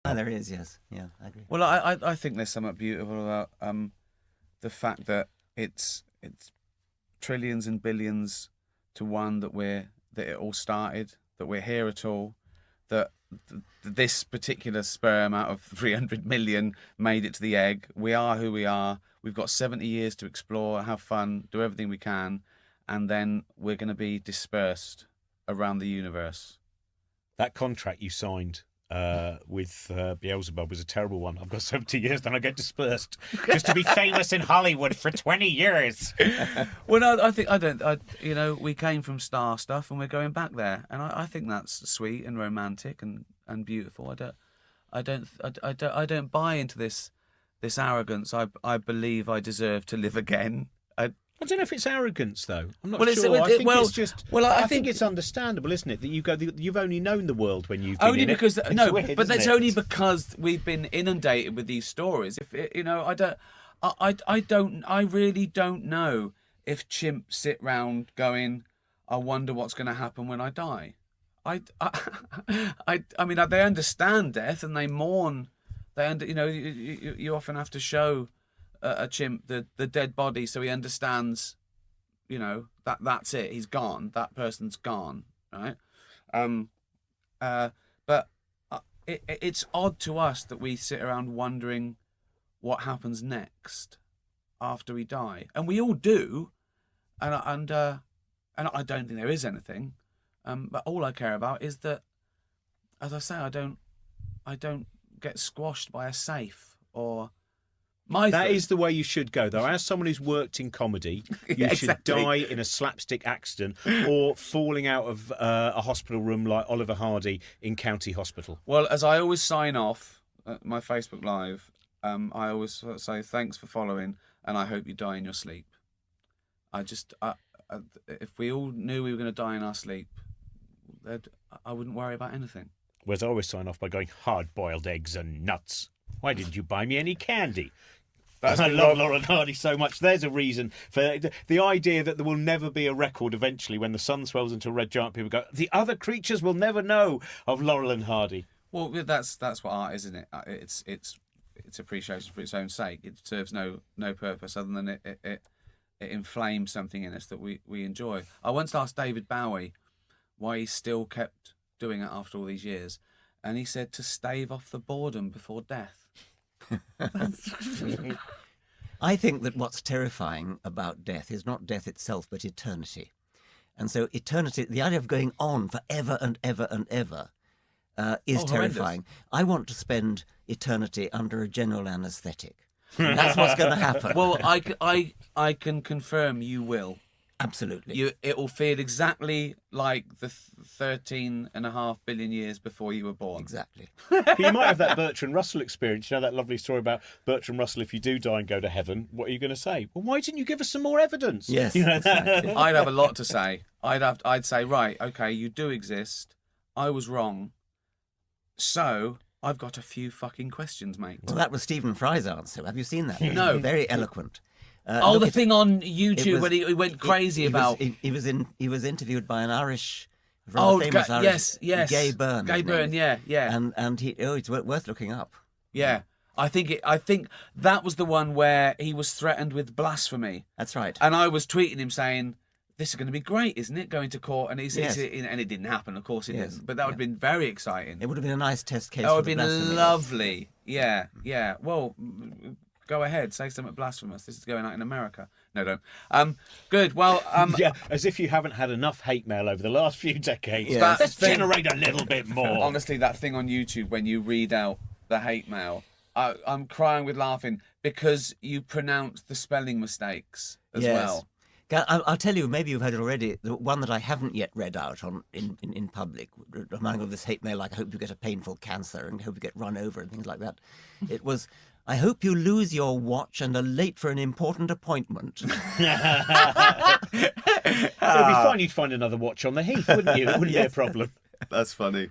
Oh, there is, yes. Yeah, I agree. Well, I think there's something beautiful about the fact that it's trillions and billions to one that it all started, that we're here at all, that this particular sperm out of 300 million made it to the egg. We are who we are. We've got 70 years to explore, have fun, do everything we can, and then we're going to be dispersed around the universe. That contract you signed with Beelzebub was a terrible one. I've got 70 years, then I get dispersed just to be famous in Hollywood for 20 years. Well, no, we came from star stuff and we're going back there, and I think that's sweet and romantic and beautiful. I don't buy into this arrogance. I believe I deserve to live again. I don't know if it's arrogance, though. I'm not Well, sure. it's just. Well, I think it's understandable, isn't it, that you've only known the world when you've been only in because it. no, weird, but that's it? only because we've been inundated with these stories. I really don't know if chimps sit round going, I wonder what's going to happen when I die. I mean, they understand death and they mourn. You often have to show a chimp the dead body so he understands, that's it. He's gone. That person's gone, right? But it's odd to us that we sit around wondering what happens next after we die, and we all do, and I don't think there is anything. But all I care about is that, as I say, I don't get squashed by a safe or my. That is the way you should go, though. As someone who's worked in comedy, you should die in a slapstick accident or falling out of a hospital room like Oliver Hardy in County Hospital. Well, as I always sign off my Facebook Live, I always say thanks for following, and I hope you die in your sleep. If we all knew we were going to die in our sleep, I wouldn't worry about anything. Whereas I always sign off by going, hard-boiled eggs and nuts. Why didn't you buy me any candy? I love Laurel Hardy so much. There's a reason for the idea that there will never be a record eventually when the sun swells into a red giant. People go, the other creatures will never know of Laurel and Hardy. Well, that's what art is, isn't it? It's appreciation for its own sake. It serves no purpose other than it inflames something in us that we enjoy. I once asked David Bowie why he still kept doing it after all these years, and he said to stave off the boredom before death. I think that what's terrifying about death is not death itself, but eternity. And so eternity, the idea of going on forever and ever and ever, is terrifying. I want to spend eternity under a general anaesthetic. That's what's going to happen. Well, I can confirm you will. Absolutely. It will feel exactly like the 13.5 billion years before you were born. Exactly. You might have that Bertrand Russell experience. You know that lovely story about Bertrand Russell, if you do die and go to heaven, what are you going to say? Well, why didn't you give us some more evidence? Yes. Exactly. I'd have a lot to say. I'd say, right, okay, you do exist. I was wrong. So I've got a few fucking questions, mate. Well, that was Stephen Fry's answer. Have you seen that? No. Very eloquent. The thing on YouTube when he went crazy about. He was interviewed by an Irish, famous Irish, yes, Gay Byrne. Gay Byrne, yeah. And it's worth looking up. Yeah, I think that was the one where he was threatened with blasphemy. That's right. And I was tweeting him saying, "This is going to be great, isn't it? Going to court." And and it didn't happen. Of course, it didn't. But that would have been very exciting. It would have been a nice test case. That would have been lovely. Yeah. Well. Go ahead, say something blasphemous. This is going out in America. No, don't. Good. Well, yeah, as if you haven't had enough hate mail over the last few decades. Yeah. Let's generate a little bit more. Honestly, that thing on YouTube when you read out the hate mail, I'm crying with laughing because you pronounce the spelling mistakes as well. I'll tell you, maybe you've heard it already, the one that I haven't yet read out in public, among all this hate mail, like I hope you get a painful cancer and hope you get run over and things like that. It was, I hope you lose your watch and are late for an important appointment. It would be fine, you'd find another watch on the heath, wouldn't you? It wouldn't be a problem. That's funny.